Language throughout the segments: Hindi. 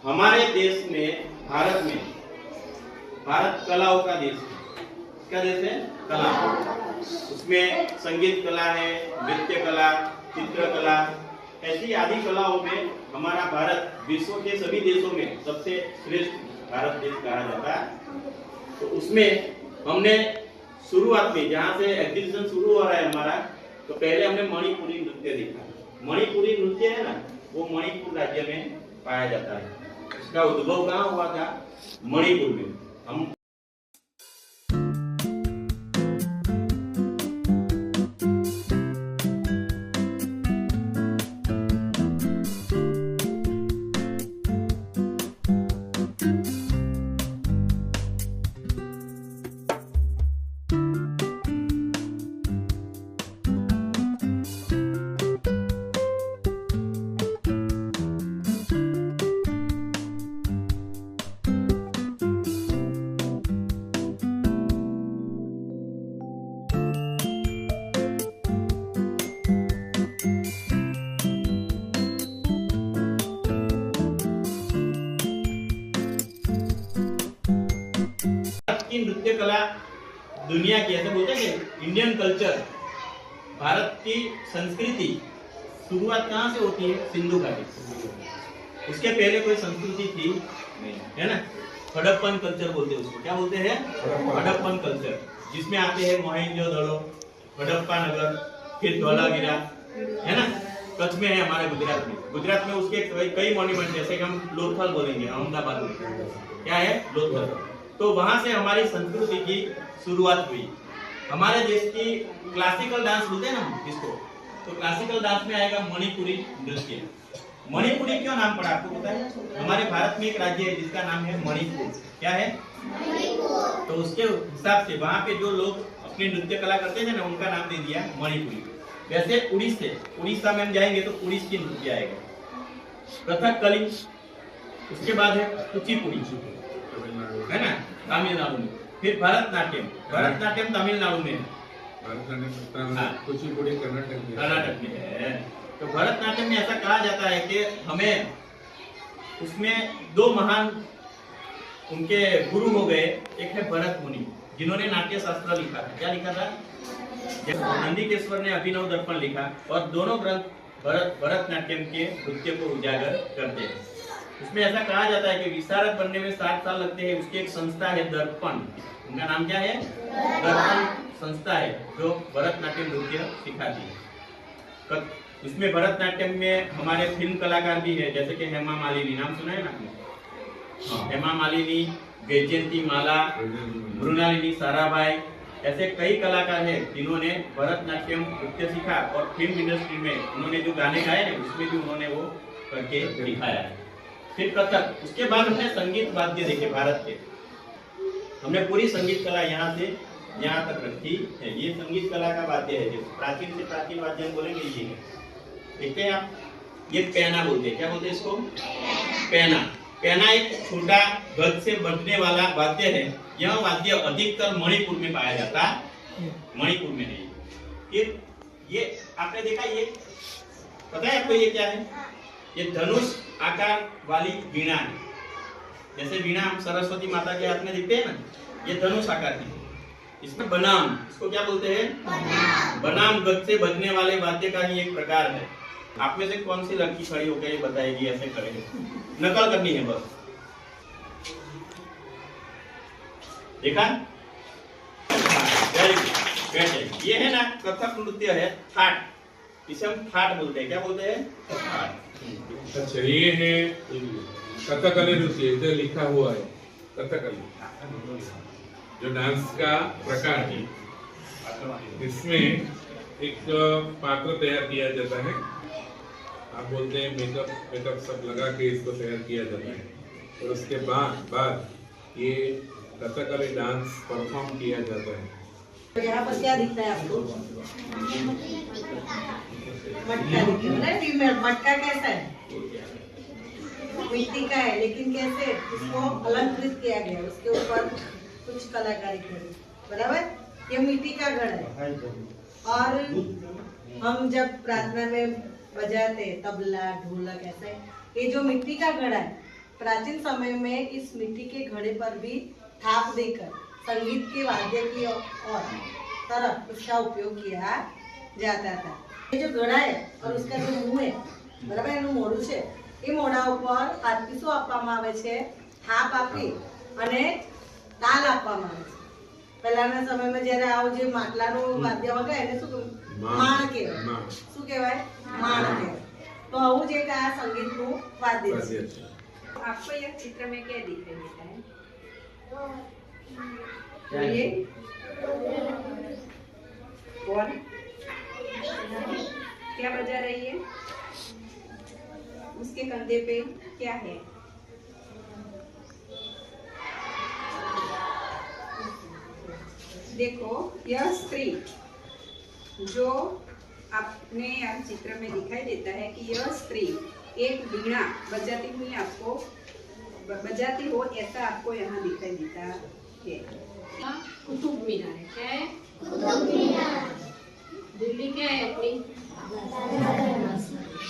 हमारे देश में, भारत कलाओं का देश है। क्या देश है? कला। उसमें संगीत कला है, नृत्य कला, चित्रकला, ऐसी आदि कलाओं में हमारा भारत विश्व के सभी देशों में सबसे श्रेष्ठ भारत देश कहा जाता है। तो उसमें हमने शुरुआत में जहाँ से एग्जीबिशन शुरू हो रहा है हमारा, तो पहले हमने मणिपुरी नृत्य देखा। मणिपुरी नृत्य है ना, वो मणिपुर राज्य में पाया जाता है। इसका उद्भव कहाँ हुआ था? मणिपुर में। हम नृत्य कला दुनिया की, ऐसे बोलते हैं कि इंडियन कल्चर, भारत की संस्कृति शुरुआत कहाँ से होती है? सिंधु घाटी। उसके पहले कोई संस्कृति थी नहीं, है ना। हड़प्पन कल्चर बोलते हैं उसको। क्या बोलते हैं? हड़प्पन कल्चर, जिसमें आते हैं मोहनजोदड़ो, हड़प्पा नगर, फिर धौलावीरा, है ना। कच्छ में है हमारे गुजरात में। गुजरात में उसके कई मॉन्यूमेंट, जैसे कि हम लोथल बोलेंगे अहमदाबाद में, क्या है? लोथल। तो वहां से हमारी संस्कृति की शुरुआत हुई। हमारे देश की क्लासिकल डांस बोलते हैं ना इसको, तो क्लासिकल डांस में आएगा मणिपुरी नृत्य। मणिपुरी क्यों नाम पड़ा आपको पता है? हमारे भारत में एक राज्य है जिसका नाम है मणिपुर। क्या है? मणिपुर। तो उसके हिसाब से वहां पे जो लोग अपनी नृत्य कला करते थे ना, उनका नाम दे दिया मणिपुरी। वैसे उड़ीसा में हम जाएंगे तो उड़ीसी नृत्य आएगा, कथकली, उसके बाद है कुचिपुड़ी, है ना, तमिलनाडु में। फिर भरतनाट्यम तमिलनाडु में है, कुचिपुड़ी कर्नाटक में है। तो भरतनाट्यम में ऐसा कहा जाता है कि हमें उसमें दो महान उनके गुरु हो गए। एक है भरत मुनि, जिन्होंने नाट्य शास्त्र लिखा था। क्या लिखा था? नंदीकेश्वर ने अभिनव दर्पण लिखा, और दोनों ग्रंथ भरतनाट्यम के नृत्य को उजागर करते हैं। उसमें ऐसा कहा जाता है कि विशारद बनने में 60 साल लगते हैं। उसकी एक संस्था है दर्पण, उनका नाम क्या है? दर्पण संस्था है, जो भरतनाट्यम नृत्य सिखाती है। उसमें भरतनाट्यम में हमारे फिल्म कलाकार भी है, जैसे कि हेमा मालिनी, नाम सुना है ना आपने? हेमा मालिनी, वैजयंती माला, मृणालिनी साराभाई, ऐसे कई कलाकार हैं जिन्होंने भरतनाट्यम नृत्य सीखा, और फिल्म इंडस्ट्री में उन्होंने जो गाने गाए ना, उसमें भी उन्होंने वो करके दिखाया है। फिर कथक। उसके बाद हमने संगीत वाद्य देखे भारत के। हमने पूरी संगीत कला यहाँ से यहाँ तक रखी है। ये संगीत कला का वाद्य है, जो प्राचीन से प्राचीन वाद्य हम बोलेंगे ये है। देखते हैं आप, ये पैना बोलते हैं। क्या बोलते हैं इसको? पैना। पैना एक छोटा गज से बजने वाला वाद्य है। यह वाद्य अधिकतर मणिपुर में पाया जाता है, मणिपुर में नहीं। फिर ये आपने देखा, ये पता है आपको ये क्या है? ये धनुष आकार वाली वीणा है। जैसे वीणा हम सरस्वती माता के हाथ में देखते हैं ना, ये धनुष आकार की है। इसमें बनाम, इसको क्या बोलते हैं? बनाम गज से बजने वाले वाद्य का ही एक प्रकार है। आप में से कौन सी लड़की खड़ी होकर ये बताएगी ऐसे करेंगे? नकल करनी है बस। देखा? ये है ना कथक नृत्य है, थाट। इसे हम थाट बोलते हैं। क्या बोलते हैं? थाट। अच्छा, ये है कथकली नृत्य, इधर लिखा हुआ है कथकली, जो डांस का प्रकार है। इसमें एक पात्र तैयार किया जाता है, आप बोलते हैं मेकअप सब लगा के इसको तैयार किया जाता है, और उसके बाद ये कथकली डांस परफॉर्म किया जाता है। तो यहाँ पर क्या दिखता है आपको? मटका दिखता है। मटका कैसा है? मिट्टी का है, लेकिन कैसे उसको अलंकृत किया गया, उसके ऊपर कुछ कलाकारी करी, बराबर। ये मिट्टी का घड़ा है, और हम जब प्रार्थना में बजाते तबला ढोलक, ऐसे ये जो मिट्टी का घड़ा है प्राचीन समय में इस मिट्टी के घड़े पर भी थाप देकर संगीत के वाद्य की और तरफ उसका उपयोग किया जाता था। ये जो घड़ा है और उसका जो मुंह है, बराबर એનું મોઢું છે, એ મોઢા ઉપર હાથપીસો આપવામાં આવે છે, થાપ આપી અને તાલ આપવામાં આવે છે। પહેલાના સમયમાં જ્યારે આવું જે માટલાનું વાદ્ય વગાડે એને શું માણ કહેવાય, શું કહેવાય? માણ કહેવાય। तो આવું જે આ સંગીતનું વાદ્ય છે। आपको यह चित्र में क्या दिखाई देता है? ये कौन क्या बजा रही है? उसके कंधे पे क्या है? देखो, यह स्त्री जो आपने यहाँ चित्र में दिखाई देता है कि यह स्त्री एक वीणा बजाती हुई आपको बजाती हो ऐसा आपको यहाँ दिखाई देता है। कुतुब मीनार है, क्या है? कुतुब मीनार। दिल्ली क्या है अपनी?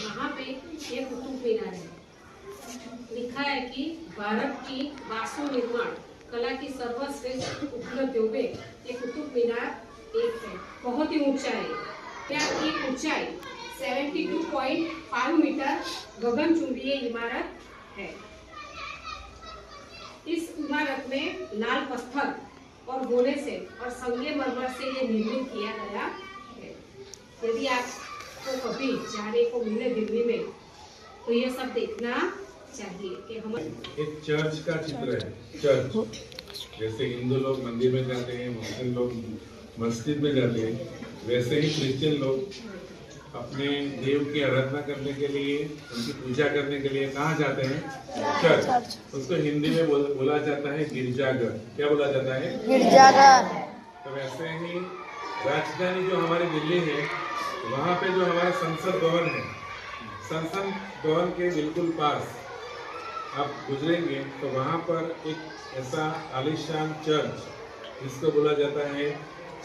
वहाँ पे ये कुतुब मीनार है। लिखा है कि भारत की वास्तु निर्माण कला की सर्वश्रेष्ठ उपलब्धियों में ये कुतुब मीनार एक है। बहुत ही ऊंचा है। क्या की ऊंचाई 72.5 मीटर गगनचुंबीय इमारत है। इस इमारत में लाल पत्थर और गोले से और संगमरमर से ये निर्मित किया गया है। यदि आपको कभी जाने को मिले दिल्ली में तो ये सब देखना चाहिए कि हम एक चर्च का चित्र है। चर्च जैसे हिंदू लोग मंदिर में जाते हैं, मुस्लिम लोग मस्जिद में जाते हैं, वैसे ही क्रिश्चियन लोग अपने देव की आराधना करने के लिए, उनकी पूजा करने के लिए कहाँ जाते हैं? चर्च। उसको हिंदी में बोला जाता है गिरजाघर। क्या बोला जाता है? गिरजाघर। तो वैसे ही राजधानी जो हमारी दिल्ली है, वहाँ पे जो हमारा संसद भवन है, संसद भवन के बिल्कुल पास आप गुजरेंगे तो वहाँ पर एक ऐसा आलीशान चर्च जिसको बोला जाता है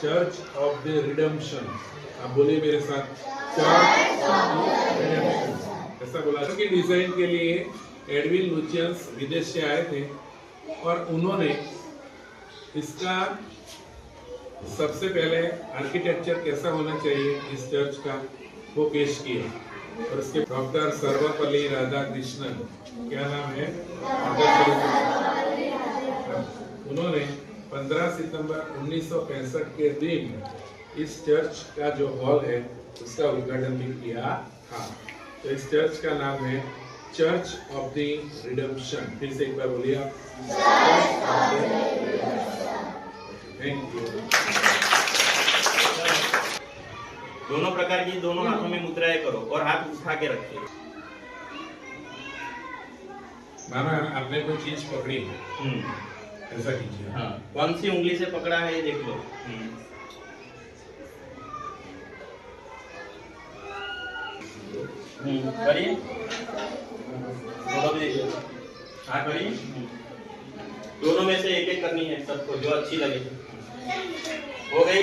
चर्च ऑफ द रिडेम्पशन। आप बोलिए मेरे साथ, चर्च ऑफ द रिडेम्पशन। ऐसा बोला। इसके डिजाइन के लिए एडविन लुचियंस विदेश से आए थे और उन्होंने इसका सबसे पहले आर्किटेक्चर कैसा होना चाहिए इस चर्च का वो पेश किया। और उसके डॉक्टर सर्वपल्ली राधाकृष्णन, क्या नाम है? उन्होंने 15 सितंबर 1965 के दिन इस चर्च का जो हॉल है उसका उद्घाटन भी किया था। तो इस चर्च का नाम है चर्च ऑफ द रिडेम्पशन। फिर से एक बार बोलिए आप, थैंक यू। दोनों प्रकार की दोनों हाथों में मुद्राएं करो और हाथ उठा के रखिए। मानो आपने कोई चीज पकड़ी है, ऐसा कीजिए। हाँ, कौन सी उंगली से पकड़ा है ये देख लो। करिए, दोनों भी देखिए। हाँ करिए, दोनों में से एक एक करनी है सबको, जो अच्छी लगे। हो गई।